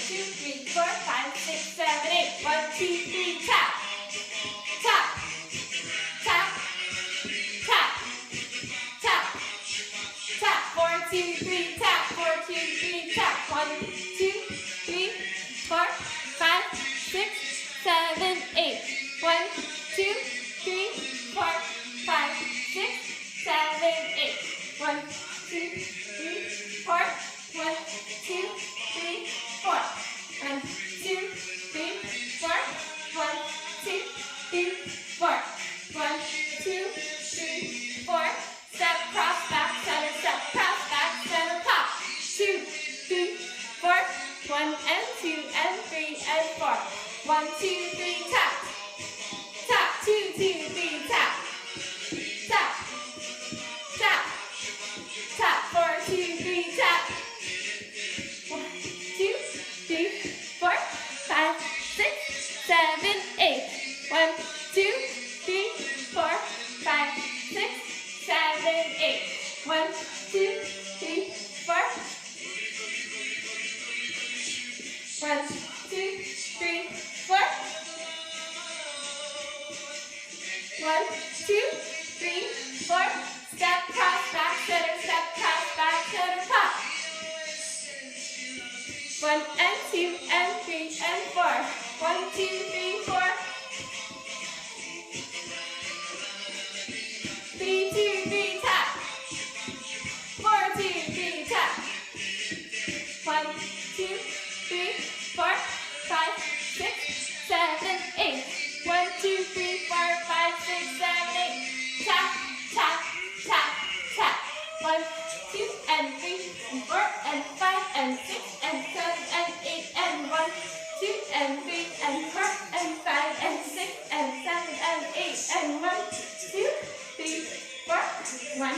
2, 3, 4, 5, 6, 7, 8. 1, 2, 3, tap. Tap. Tap. Tap. Tap. Tap. 4, 2, 3, tap. 4, 2, 3, tap. 1, 2, 3, 4, 5, 6, 7, 8. 1, 2, 3, 4, 5, 6, 7, 8. 1, 2, 3, 4. 1, 2, 3, 4. 1, 2, 3, 4. 1, 2, 3, 4. 1, 2, 3, 4. Step, cross, back, center, step, cross, back, center, pop. 2, 3, 4. 1 and 2 and 3 and 4. 1, 2, 3, tap. Tap, 2, 2, 3, tap. Tap. Tap. Tap, 4, 2, 3, tap. 1, 2, 3, 4, 5, 6, 7, 8. 1, 2, 3, 4, 5, 6, 7, 8. 1, 2, 3, 4. 1, 2, 3, 4. 1, 2, 3, 4. Step, cross, back, center, step, cross, back, center, pop. 1 and 2 and 3 and 4. 1, 2, 3, 4. 3, 2, 3, tap. 4, 2, 3, tap. 1, 2, 3, 4, 5, 6, 7, 8. 1, 2, 3, 4, 5, 6, 7, 8. Tap, tap, tap, tap. 1, 2, and 3, and 4, and 5, and 6, and 7, and 8, and 1, 2, and 3, and 4, and 5, and 6, and 7, and 8, and 1, 2, 3, 4. 1,